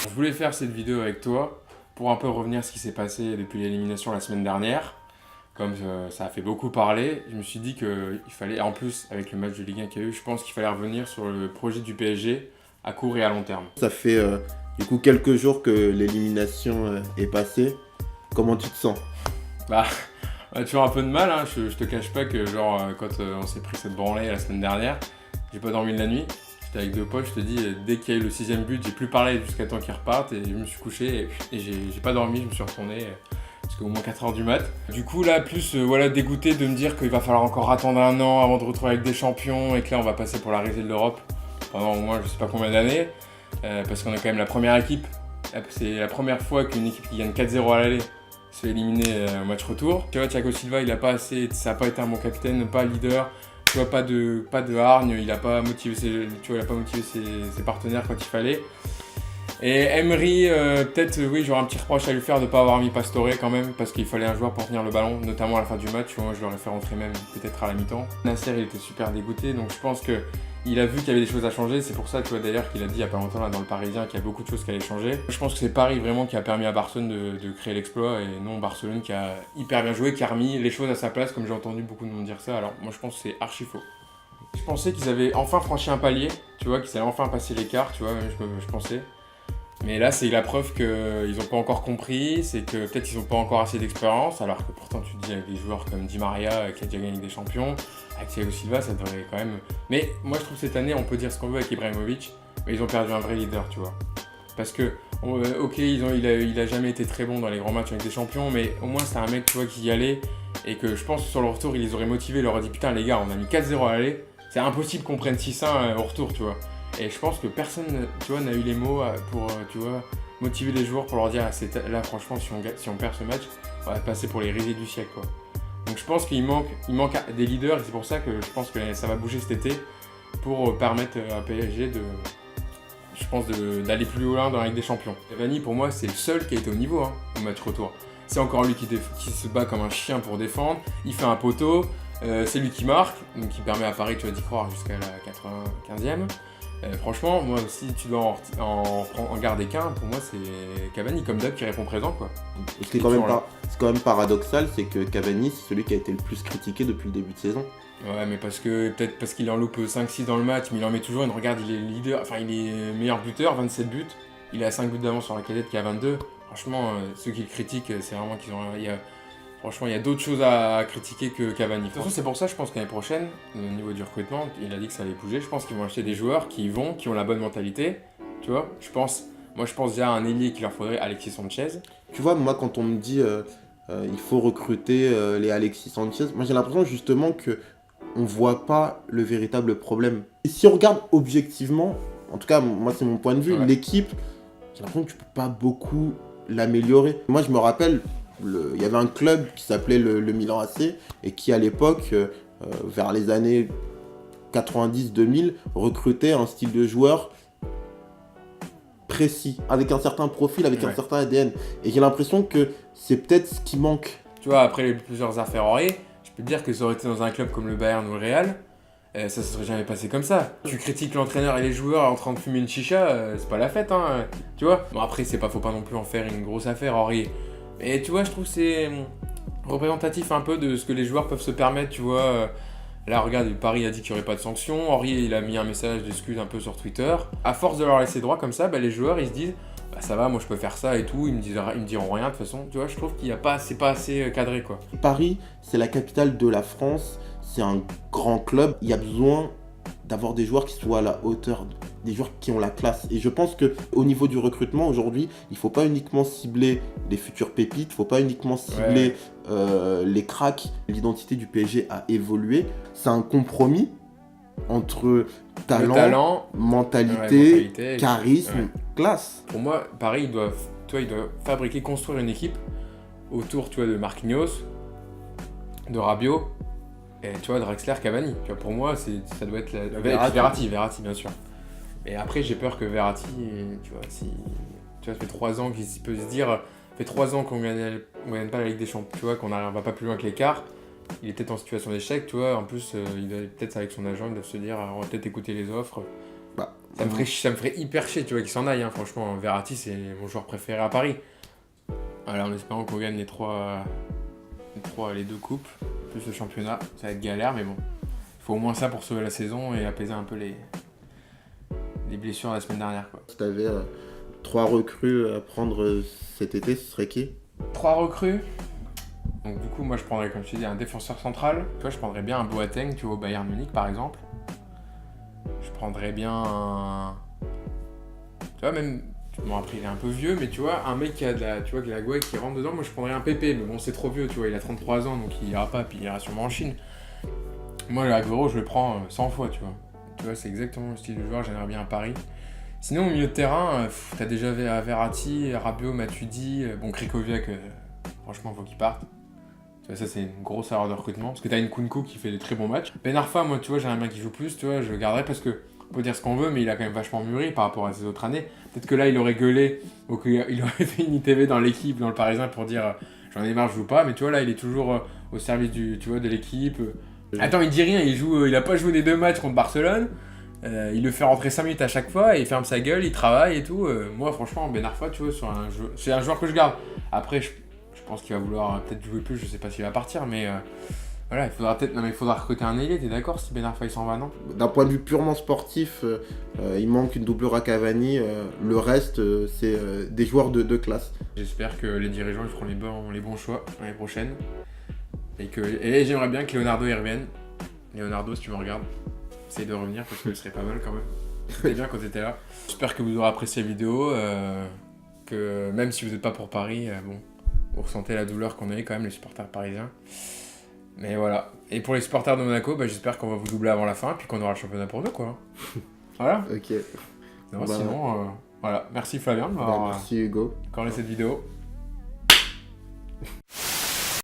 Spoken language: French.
Je voulais faire cette vidéo avec toi pour un peu revenir à ce qui s'est passé depuis l'élimination la semaine dernière. Comme ça a fait beaucoup parler, je me suis dit qu'il fallait, en plus avec le match de Ligue 1 qu'il y a eu, je pense qu'il fallait revenir sur le projet du PSG à court et à long terme. Ça fait du coup quelques jours que l'élimination est passée. Comment tu te sens? Bah, on a toujours un peu de mal, hein. Je te cache pas que quand on s'est pris cette branlée la semaine dernière, j'ai pas dormi de la nuit. J'étais avec deux potes, je te dis, dès qu'il y a eu le 6ème but, j'ai plus parlé jusqu'à temps qu'ils repartent et je me suis couché et j'ai pas dormi, je me suis retourné jusqu'à au moins 4h du mat. Du coup là, plus dégoûté de me dire qu'il va falloir encore attendre un an avant de retrouver avec des champions et que là on va passer pour la risée de l'Europe pendant au moins je sais pas combien d'années, parce qu'on est quand même la première équipe. C'est la première fois qu'une équipe qui gagne 4-0 à l'aller se fait éliminer au match retour. Tu vois, Thiago Silva, ça n'a pas été un bon capitaine, pas leader. Tu vois, pas de hargne, il n'a pas motivé ses partenaires quand il fallait. Et Emery, peut-être, oui, j'aurais un petit reproche à lui faire de ne pas avoir mis Pastore quand même, parce qu'il fallait un joueur pour tenir le ballon, notamment à la fin du match. Moi, je l'aurais fait rentrer même peut-être à la mi-temps. Nasser, il était super dégoûté, donc je pense qu'il a vu qu'il y avait des choses à changer. C'est pour ça, tu vois, d'ailleurs, qu'il a dit il n'y a pas longtemps là, dans le Parisien qu'il y a beaucoup de choses qui allaient changer. Je pense que c'est Paris vraiment qui a permis à Barcelone de créer l'exploit, et non Barcelone qui a hyper bien joué, qui a remis les choses à sa place, comme j'ai entendu beaucoup de monde dire ça. Alors, moi, je pense que c'est archi faux. Je pensais qu'ils avaient enfin franchi un palier, tu vois, qu'ils allaient enfin passer l'écart, tu vois, je pensais. Mais là, c'est la preuve qu'ils n'ont pas encore compris, c'est que peut-être qu'ils n'ont pas encore assez d'expérience, alors que pourtant, tu te dis avec des joueurs comme Di Maria, qui a déjà gagné des champions, avec Thiago Silva, ça devrait quand même... Mais moi, je trouve que cette année, on peut dire ce qu'on veut avec Ibrahimovic, mais ils ont perdu un vrai leader, tu vois. Parce que, ok, il a jamais été très bon dans les grands matchs avec des champions, mais au moins, c'est un mec, tu vois, qui y allait, et que je pense que sur le retour, il les aurait motivés, il leur aurait dit, putain, les gars, on a mis 4-0 à l'aller, c'est impossible qu'on prenne 6-1 au retour, tu vois. Et je pense que personne, tu vois, n'a eu les mots pour, tu vois, motiver les joueurs pour leur dire là, franchement, si on perd ce match, on va passer pour les risées du siècle, quoi. Donc je pense qu'il manque des leaders et c'est pour ça que je pense que ça va bouger cet été pour permettre à PSG d'aller plus loin dans la Ligue des Champions. Cavani, pour moi, c'est le seul qui a été au niveau au match retour. C'est encore lui qui se bat comme un chien pour défendre, il fait un poteau, c'est lui qui marque, donc qui permet à Paris, tu vois, d'y croire jusqu'à la 95e. Franchement, moi, si tu dois en garder qu'un, pour moi, c'est Cavani, comme d'hab, qui répond présent, quoi. Et c'est quand même paradoxal, c'est que Cavani, c'est celui qui a été le plus critiqué depuis le début de saison. Ouais, mais peut-être parce qu'il en loupe 5-6 dans le match, mais il en met toujours une. Regarde, il est leader, enfin, il est meilleur buteur, 27 buts. Il a 5 buts d'avance sur la cadette qui a 22. Franchement, ceux qui le critiquent, c'est vraiment qu'ils ont. Franchement, il y a d'autres choses à critiquer que Cavani. De toute façon, c'est pour ça, je pense qu'année prochaine, au niveau du recrutement, il a dit que ça allait bouger. Je pense qu'ils vont acheter des joueurs qui ont la bonne mentalité. Tu vois, je pense déjà à un ailier qu'il leur faudrait, Alexis Sanchez. Tu vois, moi, quand on me dit il faut recruter les Alexis Sanchez, moi j'ai l'impression justement que on voit pas le véritable problème. Et si on regarde objectivement, en tout cas, moi c'est mon point de vue, Ouais. l'équipe, j'ai l'impression que tu peux pas beaucoup l'améliorer. Moi, je me rappelle, il y avait un club qui s'appelait le Milan AC et qui, à l'époque, vers les années 90-2000, recrutait un style de joueur précis, avec un certain profil, avec un certain ADN. Et j'ai l'impression que c'est peut-être ce qui manque. Tu vois, après les plusieurs affaires Aurier, je peux te dire que ça aurait été dans un club comme le Bayern ou le Real, ça se serait jamais passé comme ça. Tu critiques l'entraîneur et les joueurs en train de fumer une chicha, c'est pas la fête, hein, tu vois. Bon, après, faut pas non plus en faire une grosse affaire, Aurier. Mais tu vois, je trouve que c'est représentatif un peu de ce que les joueurs peuvent se permettre, tu vois. Là, regarde, Paris a dit qu'il n'y aurait pas de sanctions. Aurier, il a mis un message d'excuse un peu sur Twitter. À force de leur laisser droit comme ça, les joueurs, ils se disent bah, ça va, moi je peux faire ça et tout. Ils me diront rien de toute façon. Tu vois, je trouve qu'il y a pas, c'est pas assez cadré, quoi. Paris, c'est la capitale de la France. C'est un grand club. Il y a besoin d'avoir des joueurs qui soient à la hauteur, des joueurs qui ont la classe. Et je pense qu'au niveau du recrutement, aujourd'hui, il ne faut pas uniquement cibler les futures pépites, il ne faut pas uniquement cibler les cracks. L'identité du PSG a évolué. C'est un compromis entre talent, mentalité, charisme, classe. Pour moi, Paris, il doit construire une équipe autour, tu vois, de Marquinhos, de Rabiot, et tu vois, Draxler, Cavani. Tu vois, pour moi, ça doit être Verratti, bien sûr. Et après, j'ai peur que Verratti, tu vois, ça fait 3 ans qu'il peut se dire, ça fait 3 ans qu'on gagne pas la Ligue des Champions, tu vois, qu'on va pas plus loin que l'écart. Il est peut-être en situation d'échec, tu vois. En plus, il doit peut-être avec son agent, il doit se dire, on va peut-être écouter les offres. Bah, Ça me ferait hyper chier, tu vois, qu'il s'en aille. Hein. Franchement, Verratti, c'est mon joueur préféré à Paris. Alors, en espérant qu'on gagne les 2 coupes, plus le championnat, ça va être galère, mais bon. Il faut au moins ça pour sauver la saison et apaiser un peu les blessures de la semaine dernière. Quoi. Si tu avais 3 recrues à prendre cet été, ce serait qui? 3 recrues. Donc du coup, moi je prendrais, comme je te dis, un défenseur central. Tu vois, je prendrais bien un Boateng, tu vois, au Bayern Munich par exemple. Je prendrais bien un... Tu vois, même... Bon, après il est un peu vieux, mais tu vois, un mec qui a de la... Tu vois, qui a la gouaille qui rentre dedans, moi je prendrais un Pépé. Mais bon, c'est trop vieux, tu vois, il a 33 ans, donc il ira pas, puis il ira sûrement en Chine. Moi, l'Aguero, je le prends 100 fois, tu vois. Tu vois, c'est exactement le style de joueur, j'aimerais bien à Paris. Sinon, au milieu de terrain, t'as déjà Verratti, Rabiot, Matuidi, bon, Krikoviak, franchement, faut qu'il parte. Tu vois, ça, c'est une grosse erreur de recrutement. Parce que t'as une Nkunku qui fait des très bons matchs. Ben Arfa, moi, tu vois, j'aimerais bien qu'il joue plus, tu vois, je le garderais parce que, on peut dire ce qu'on veut, mais il a quand même vachement mûri par rapport à ses autres années. Peut-être que là, il aurait gueulé, ou qu'il aurait fait une ITV dans l'équipe, dans le Parisien, pour dire j'en ai marre, je joue pas. Mais tu vois, là, il est toujours au service tu vois, de l'équipe. Attends, il dit rien, il a pas joué les 2 matchs contre Barcelone. Il le fait rentrer 5 minutes à chaque fois, et il ferme sa gueule, il travaille et tout. Moi, franchement, Ben Arfa, tu vois, c'est un joueur que je garde. Après, je pense qu'il va vouloir peut-être jouer plus, je sais pas s'il va partir, mais voilà, il faudra recruter un ailier, t'es d'accord si Ben Arfa il s'en va, non? D'un point de vue purement sportif, il manque une doublure à Cavani. Le reste, c'est des joueurs de classe. J'espère que les dirigeants ils feront les bons choix l'année prochaine. Et j'aimerais bien que Leonardo y revienne. Leonardo, si tu me regardes, essaye de revenir parce que ce serait pas mal quand même. C'était bien quand t'étais là. J'espère que vous aurez apprécié la vidéo. Que même si vous n'êtes pas pour Paris, bon, vous ressentez la douleur qu'on a eu quand même, les supporters parisiens. Mais voilà. Et pour les supporters de Monaco, j'espère qu'on va vous doubler avant la fin, puis qu'on aura le championnat pour nous, quoi. Voilà. Ok. Non, sinon, voilà. Merci Flavien de m'avoir merci Hugo. accordé cette vidéo.